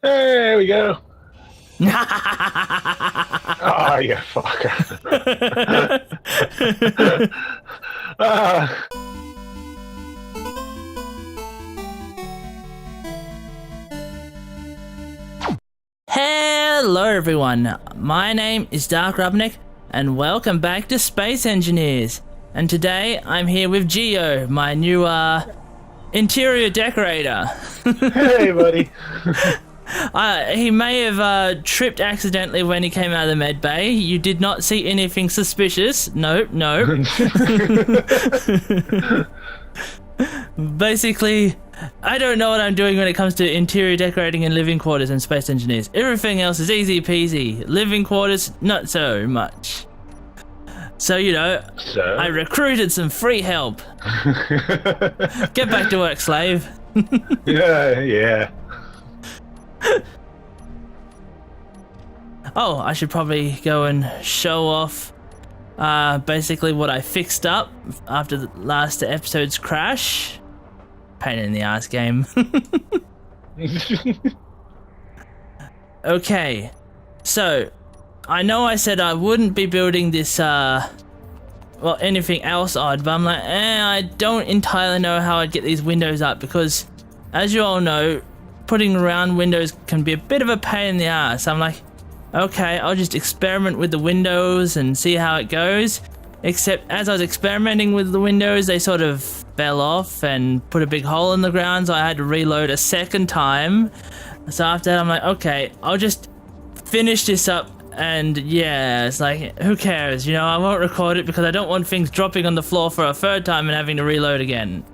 There we go. Hey, Oh, you fucker. Ah, Hello everyone, my name is DarkRubberNeck and welcome back to Space Engineers. And today I'm here with Geo, my new interior decorator. hey, buddy. He may have tripped accidentally when he came out of the med bay. You did not see anything suspicious. Nope. Basically, I don't know what I'm doing when it comes to interior decorating and living quarters and Space Engineers. Everything else is easy peasy. Living quarters, not so much. So, I recruited some free help. Get back to work, slave. Yeah. Oh, I should probably go and show off basically what I fixed up after the last episode's crash. Pain in the ass game. Okay, so I know I said I wouldn't be building this anything else odd, but I'm like, I don't entirely know how I'd get these windows up because, as you all know, putting round windows can be a bit of a pain in the ass. I'm like, okay, I'll just experiment with the windows and see how it goes. Except as I was experimenting with the windows, they sort of fell off and put a big hole in the ground, so I had to reload a second time. So after that, I'm like, okay, I'll just finish this up. And yeah, it's like, who cares? I won't record it because I don't want things dropping on the floor for a third time and having to reload again.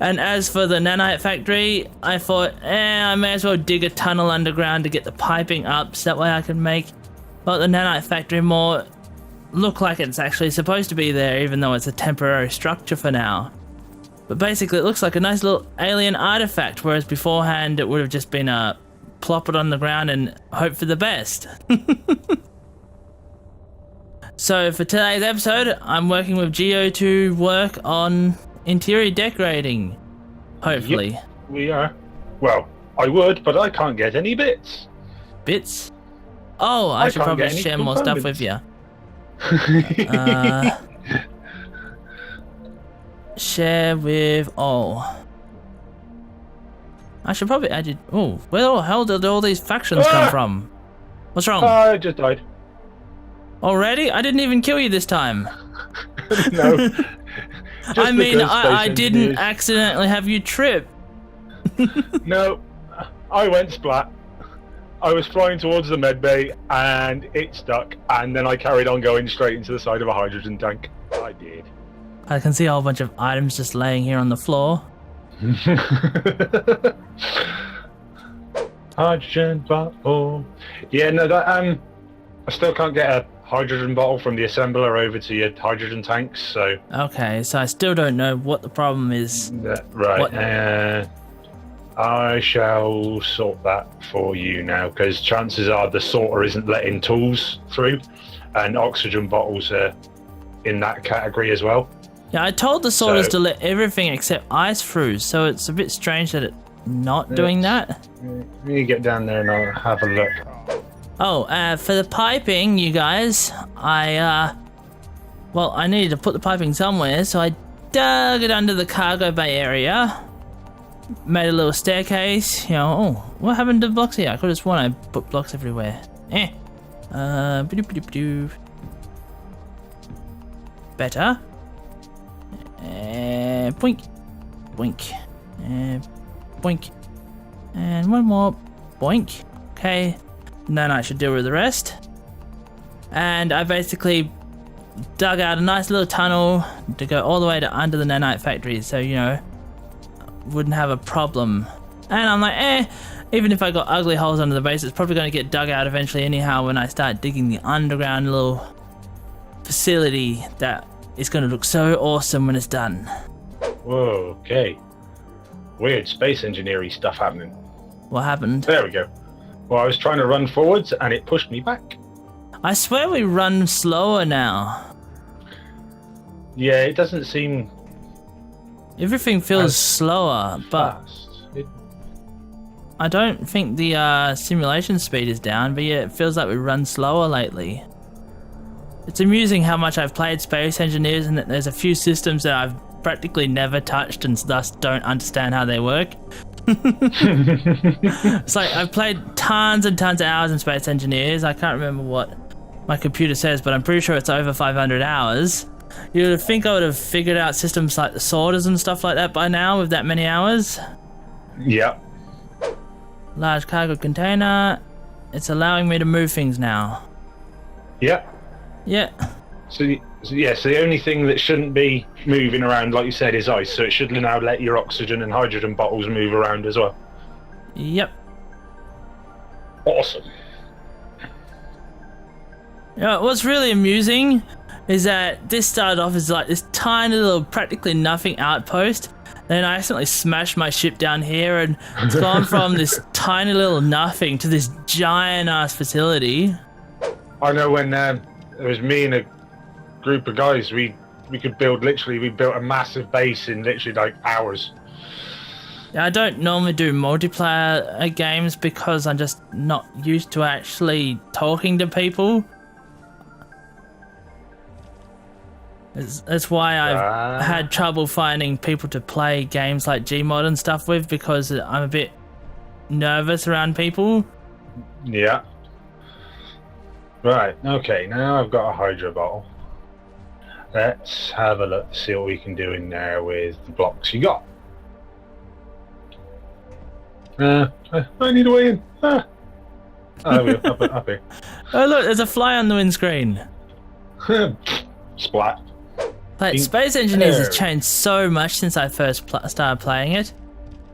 And as for the nanite factory, I thought, I may as well dig a tunnel underground to get the piping up so that way I can make the nanite factory more look like it's actually supposed to be there, even though it's a temporary structure for now. But basically it looks like a nice little alien artifact, whereas beforehand it would have just been plop it on the ground and hope for the best. So for today's episode, I'm working with Geo to work on interior decorating, hopefully. Yep, we are. Well, I would, but I can't get any bits. Bits? Oh, I should probably share more stuff with you. Share with all. I should probably add you. Oh, where the hell did all these factions come from? What's wrong? I just died. Already? I didn't even kill you this time. No. I mean, I didn't accidentally have you trip. No, I went splat. I was flying towards the med bay and it stuck, and then I carried on going straight into the side of a hydrogen tank. I did. I can see a whole bunch of items just laying here on the floor. Hydrogen bottle. Yeah, no, that I still can't get a hydrogen bottle from the assembler over to your hydrogen tanks, so... Okay, so I still don't know what the problem is. Right, I shall sort that for you now, because chances are the sorter isn't letting tools through, and oxygen bottles are in that category as well. Yeah, I told the sorters to let everything except ice through, so it's a bit strange that it's not doing that. Let me get down there and I'll have a look. Oh, for the piping, you guys, I needed to put the piping somewhere, so I dug it under the cargo bay area, made a little staircase, oh, what happened to the blocks here? I could have sworn I put blocks everywhere. Better. Boink, boink, boink, and one more, boink. Okay, then I should deal with the rest. And I basically dug out a nice little tunnel to go all the way to under the nanite factory, so wouldn't have a problem. And I'm like, even if I got ugly holes under the base, it's probably going to get dug out eventually anyhow when I start digging the underground little facility that is going to look so awesome when it's done. Whoa, okay. Weird space engineering stuff happening. What happened? There we go. Well, I was trying to run forwards and it pushed me back. I swear we run slower now. Yeah, it doesn't seem Everything feels slower, but fast. I don't think the simulation speed is down, but yeah, it feels like we run slower lately. It's amusing how much I've played Space Engineers and that there's a few systems that I've practically never touched and thus don't understand how they work. It's like I've played tons and tons of hours in Space Engineers. I can't remember what my computer says, but I'm pretty sure it's over 500 hours. You would think I would have figured out systems like the sorters and stuff like that by now with that many hours. Yeah. Large cargo container. It's allowing me to move things now. Yeah. Yeah. So the only thing that shouldn't be moving around, like you said, is ice. So it should now let your oxygen and hydrogen bottles move around as well. Yep. Awesome. Yeah, what's really amusing is that this started off as like this tiny little, practically nothing outpost. Then I accidentally smashed my ship down here, and it's gone from this tiny little nothing to this giant ass facility. I know when it was me and a group of guys, we could build we built a massive base in literally like hours. Yeah, I don't normally do multiplayer games because I'm just not used to actually talking to people. That's why I've had trouble finding people to play games like Gmod and stuff with, because I'm a bit nervous around people. Yeah. Right, okay, now I've got a hydro bottle. Let's have a look, see what we can do in there with the blocks you got. I need a way in. Oh, there we go, up here. Oh look, there's a fly on the windscreen. Splat. Like, Space Engineers has changed so much since I first started playing it.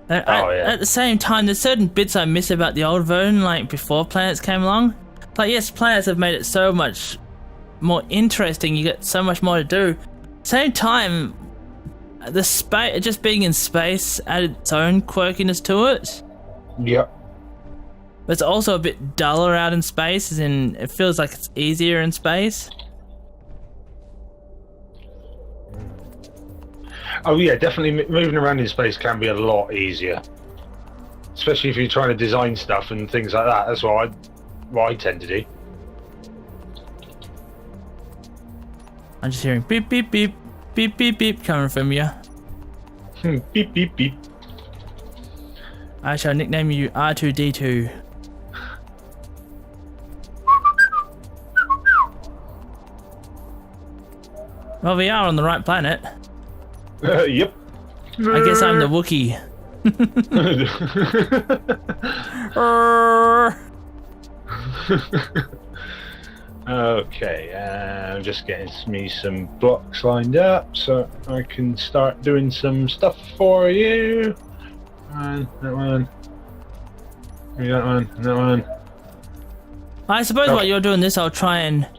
At the same time, there's certain bits I miss about the old version, like before planets came along. Like, yes, planets have made it so much more interesting, you get so much more to do. Same time, the space, just being in space added its own quirkiness to it. Yep. But it's also a bit duller out in space, as in it feels like it's easier in space. Oh yeah, definitely moving around in space can be a lot easier. Especially if you're trying to design stuff and things like that. That's what I tend to do. I'm just hearing beep, beep, beep, beep, beep, beep coming from you. Beep, beep, beep. I shall nickname you R2D2. Well, we are on the right planet. Yep. I guess I'm the Wookiee. Okay, I'm just getting me some blocks lined up so I can start doing some stuff for you. And that one. And that one. And that one. I suppose while you're doing this, I'll try and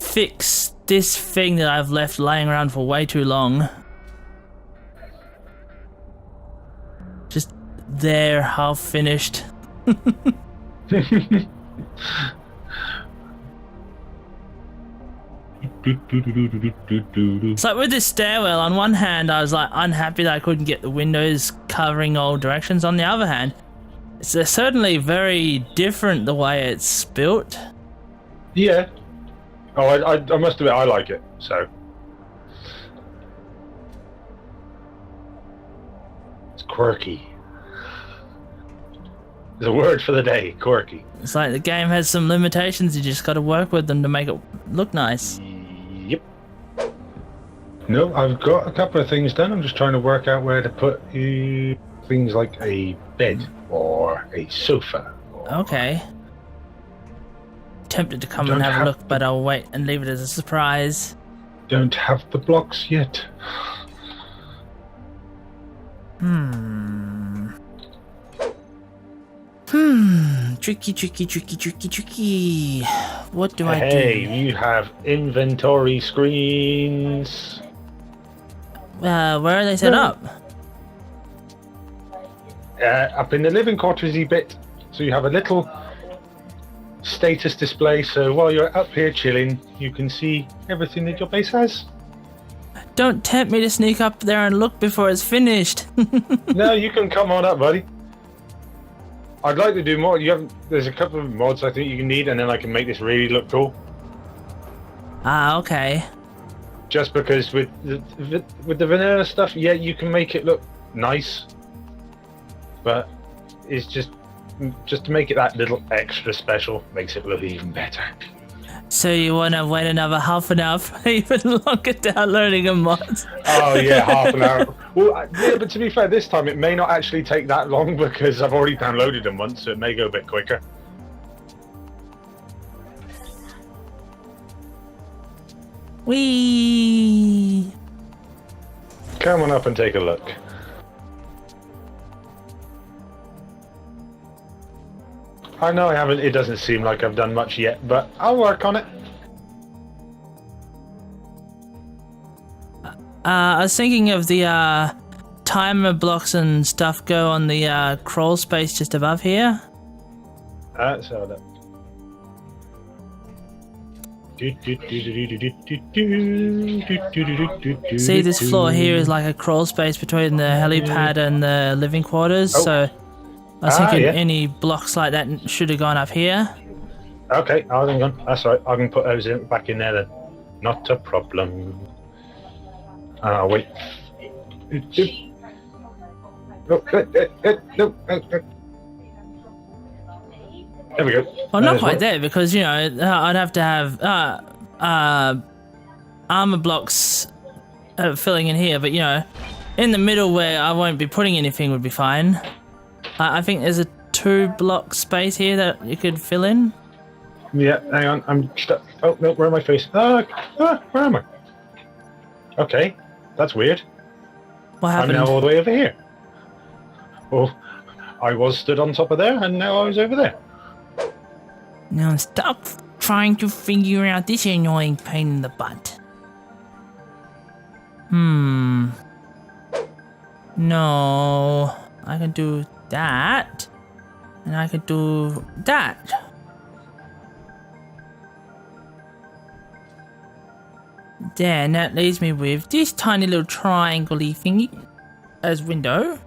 fix this thing that I've left laying around for way too long. Just there, half finished. It's like with this stairwell, on one hand I was like unhappy that I couldn't get the windows covering all directions. On the other hand, it's certainly very different the way it's built. Yeah. Oh, I must admit I like it, so. It's quirky. There's a word for the day, quirky. It's like the game has some limitations, you just gotta work with them to make it look nice. Yep. No, I've got a couple of things done. I'm just trying to work out where to put things like a bed or a sofa. Okay. Tempted to come and have a look, but I'll wait and leave it as a surprise. Don't have the blocks yet. Tricky. What do I do? Hey, you have inventory screens. Where are they set up? Up in the living quartersy bit. So you have a little status display, so while you're up here chilling, you can see everything that your base has. Don't tempt me to sneak up there and look before it's finished. No, you can come on up, buddy. I'd like to do more. There's a couple of mods I think you can need, and then I can make this really look cool. Ah, okay. Just because with the vanilla stuff, yeah, you can make it look nice, but it's just to make it that little extra special makes it look even better. So you want to wait another half an hour for even longer downloading a mod? Oh yeah, half an hour. Well, yeah, but to be fair, this time it may not actually take that long because I've already downloaded them once, so it may go a bit quicker. Whee! Come on up and take a look. I know I haven't. It doesn't seem like I've done much yet, but I'll work on it. I was thinking of the timer blocks and stuff go on the crawl space just above here. So that. See, this floor here is like a crawl space between the helipad and the living quarters, so I was thinking any blocks like that should have gone up here. Okay, hang on. That's right. I can put those back in there then. Not a problem. Wait. No. There we go. Well, not quite there because, you know, I'd have to have armor blocks filling in here, but, you know, in the middle where I won't be putting anything would be fine. I think there's a 2-block space here that you could fill in. Yeah, hang on. I'm stuck. Oh, no, where am I facing? Where am I? Okay, that's weird. What happened? I'm now all the way over here. Oh, I was stood on top of there, and now I was over there. Now stop trying to figure out this annoying pain in the butt. No, I can do that, and I can do that. Then that leaves me with this tiny little triangle-y thingy as window.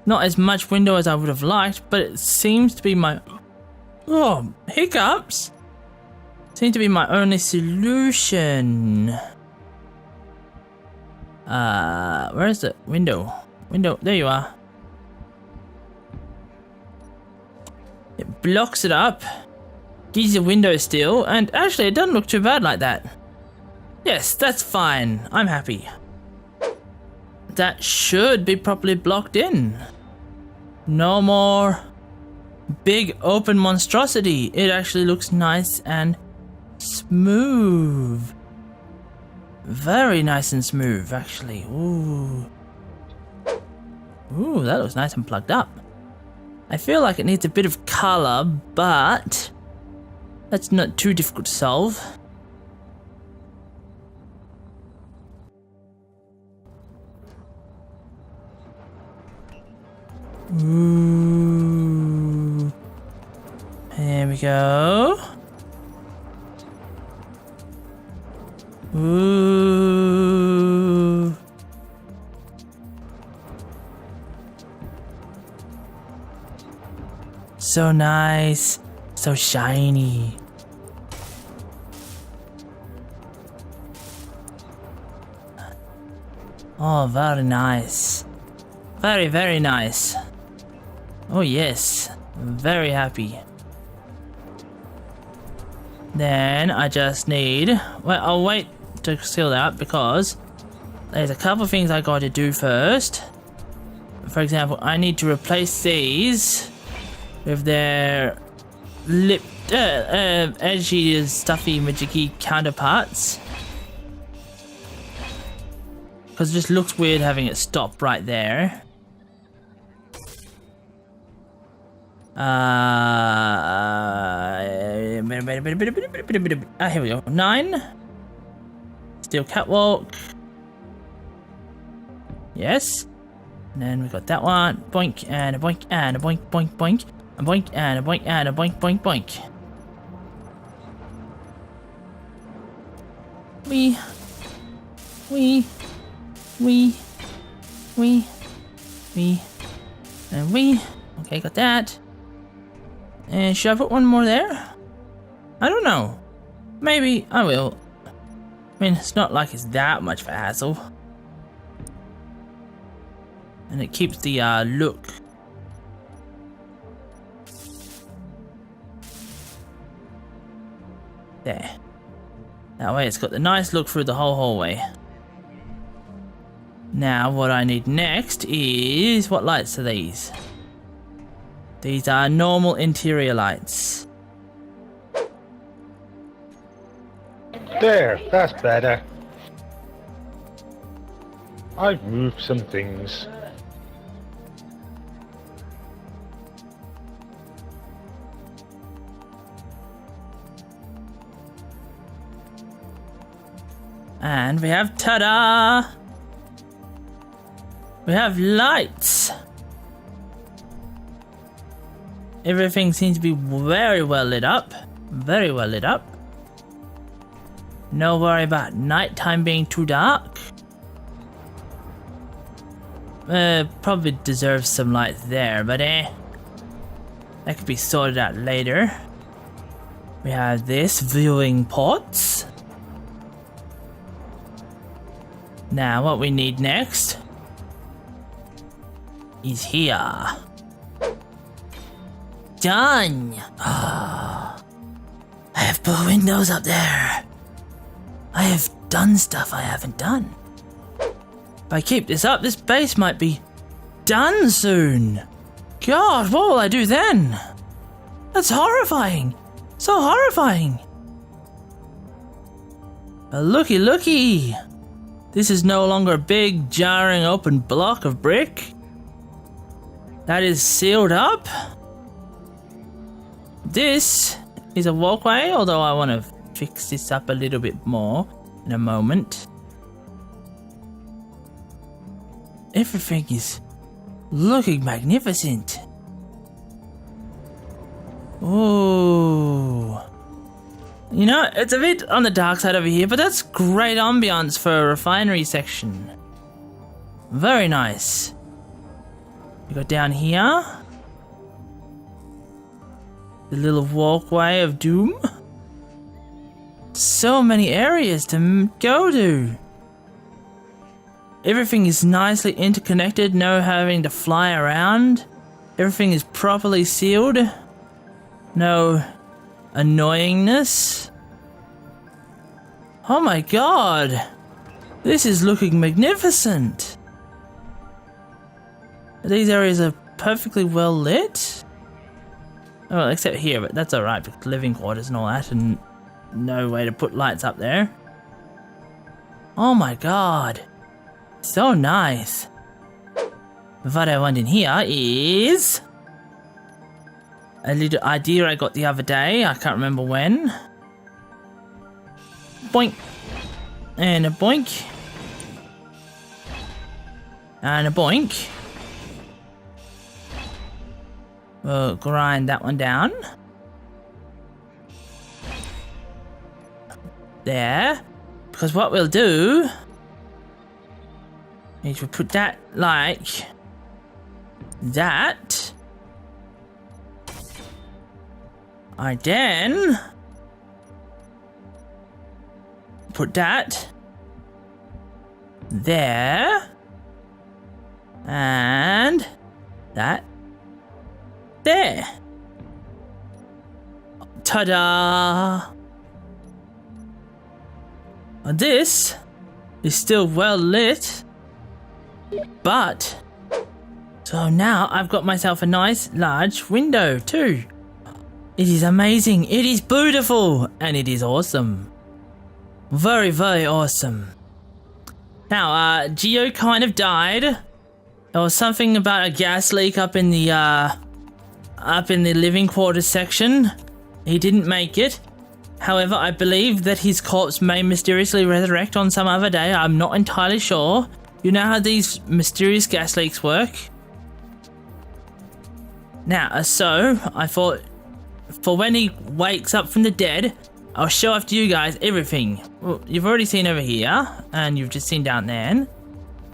Not as much window as I would have liked, but it seems to be my... Oh, hiccups! Seems to be my only solution. Where is the window? Window, there you are. It blocks it up. Gives you a window still, and actually it doesn't look too bad like that. Yes, that's fine. I'm happy. That should be properly blocked in. No more big open monstrosity. It actually looks nice and smooth. Very nice and smooth, actually. Ooh. Ooh, that looks nice and plugged up. I feel like it needs a bit of color, but that's not too difficult to solve. Ooh. There we go. Ooh. So nice. So shiny. Oh, very nice. Very, very nice. Oh yes, very happy. Then I just need... Well, I'll wait to seal that because there's a couple of things I got to do first. For example, I need to replace these with their edgy, stuffy, magicy counterparts. Because it just looks weird having it stop right there. Here we go. 9. Steel catwalk. Yes. And then we got that one. Boink and a boink and a boink boink boink. A boink and a boink and a boink boink boink. Wee. And Okay, got that. And should I put one more there? I don't know. Maybe I will. I mean, it's not like it's that much of a hassle. And it keeps the look. There. That way it's got the nice look through the whole hallway. Now what I need next is... what lights are these? These are normal interior lights. There, that's better. I've moved some things. And we have, ta-da! We have lights. Everything seems to be very well lit up. Very well lit up. No worry about nighttime being too dark. Probably deserves some light there, but that could be sorted out later. We have this, viewing ports. Now what we need next is here. Done! I have put windows up there. I have done stuff I haven't done. If I keep this up, this base might be done soon. God, what will I do then? That's horrifying. So horrifying. But looky. This is no longer a big, jarring, open block of brick. That is sealed up. This is a walkway, although I want to fix this up a little bit more in a moment. Everything is looking magnificent. Ooh. You know, it's a bit on the dark side over here, but that's great ambiance for a refinery section. Very nice. We go down here. The little walkway of doom. So many areas to go to. Everything is nicely interconnected, no having to fly around. Everything is properly sealed. No annoyingness. Oh my god. This is looking magnificent. These areas are perfectly well lit. Well, except here, but that's alright because living quarters and all that, and no way to put lights up there. Oh my god. So nice. What I want in here is a little idea I got the other day. I can't remember when. Boink. And a boink. And a boink. We'll grind that one down. There. Because what we'll do is we'll put that like that. I then put that there and that there. Ta-da! This is still well lit, but so now I've got myself a nice large window too. It is amazing, it is beautiful, and it is awesome. Very, very awesome. Now, Geo kind of died. There was something about a gas leak up in the living quarters section. He didn't make it. However, I believe that his corpse may mysteriously resurrect on some other day. I'm not entirely sure. You know how these mysterious gas leaks work? Now, so, I thought, for when he wakes up from the dead, I'll show off to you guys everything. Well, you've already seen over here, and you've just seen down there.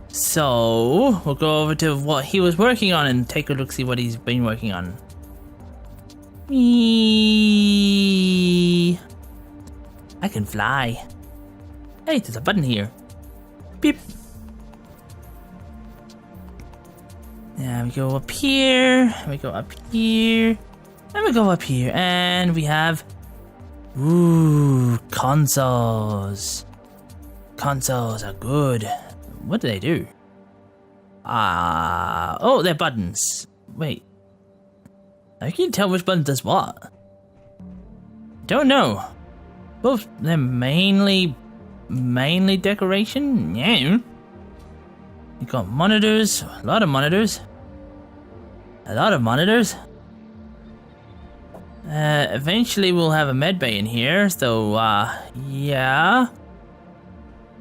So we'll go over to what he was working on and take a look, see what he's been working on. Me. I can fly. Hey, there's a button here. Beep. Now we go up here, we go up here, and we go up here, and we have, ooh, consoles. Consoles are good. What do they do? Oh, they're buttons. Wait. I can't tell which button does what. Don't know. Both, they're mainly decoration? Yeah. You got monitors, a lot of monitors. A lot of monitors. Eventually we'll have a med bay in here, so yeah.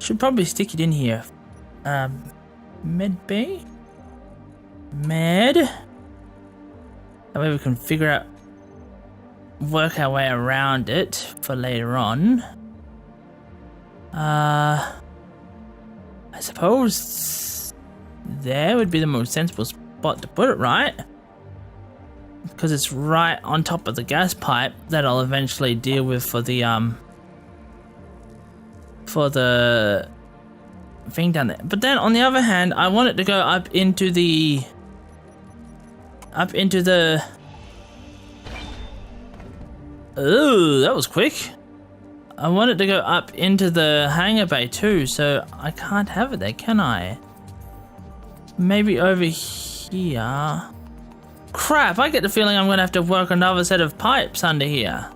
Should probably stick it in here. Med bay? Med? That way we can figure out, work our way around it for later on. I suppose there would be the most sensible spot to put it, right? Because it's right on top of the gas pipe that I'll eventually deal with for the thing down there. But then on the other hand, I want it to go up into the ooh, that was quick. I want it to go up into the hangar bay too, so I can't have it there, can I? Maybe over here. Crap, I get the feeling I'm gonna have to work another set of pipes under here.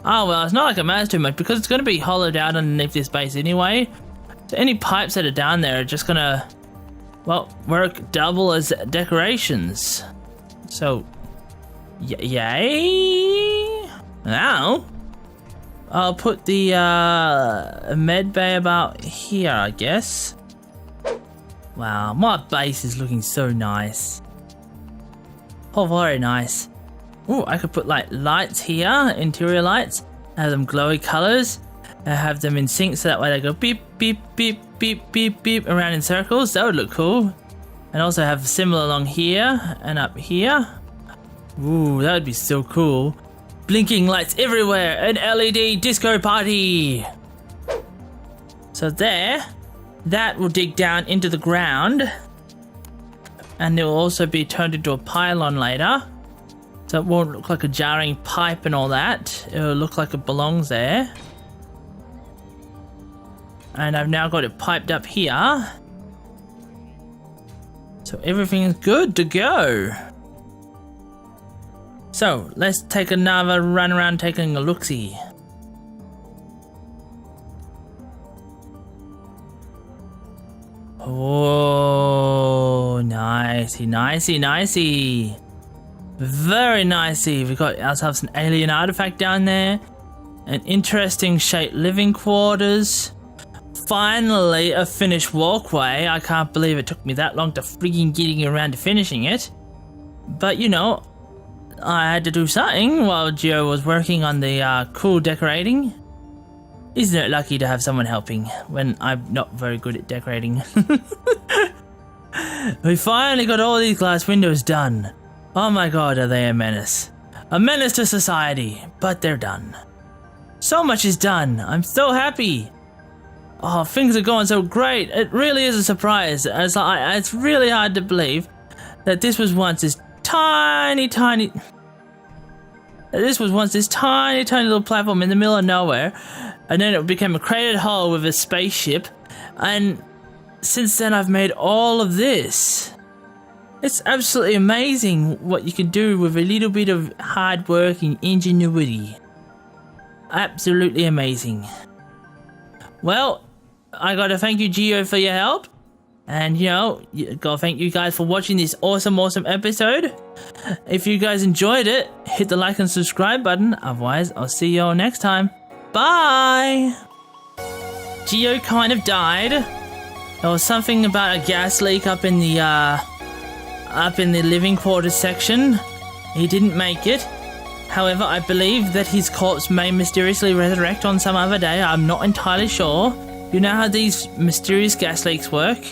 Oh well, it's not like it matters too much because it's gonna be hollowed out underneath this base anyway. So any pipes that are down there are just gonna, well, work double as decorations. So, yay! Now, I'll put the med bay about here, I guess. Wow, my base is looking so nice. Oh, very nice. Ooh, I could put like lights here, interior lights, have them glowy colors, and have them in sync so that way they go beep, beep, beep, beep, beep, beep around in circles. That would look cool. And also have similar along here and up here. Ooh, that would be so cool. Blinking lights everywhere, an LED disco party. So there, that will dig down into the ground. And it will also be turned into a pylon later. So it won't look like a jarring pipe and all that. It will look like it belongs there. And I've now got it piped up here. So everything is good to go. So let's take another run around taking a look-see. Oh, nicey, nicey, nicey. Very nicey. We got ourselves an alien artifact down there. An interesting shaped living quarters. Finally, a finished walkway. I can't believe it took me that long to freaking getting around to finishing it. But you know, I had to do something while Gio was working on the cool decorating. Isn't it lucky to have someone helping when I'm not very good at decorating? We finally got all these glass windows done. Oh my god, are they a menace? A menace to society, but they're done. So much is done. I'm so happy. Oh, things are going so great. It really is a surprise. It's really hard to believe that this was once this tiny little platform in the middle of nowhere, and then it became a cratered hull with a spaceship, and since then I've made all of this. It's absolutely amazing what you can do with a little bit of hard work and ingenuity. Absolutely amazing. Well, I gotta thank you, Gio, for your help. And, you know, gotta thank you guys for watching this awesome episode. If you guys enjoyed it, hit the like and subscribe button. Otherwise, I'll see you all next time. Bye! Gio kind of died. There was something about a gas leak up in the living quarters section. He didn't make it. However, I believe that his corpse may mysteriously resurrect on some other day. I'm not entirely sure. You know how these mysterious gas leaks work?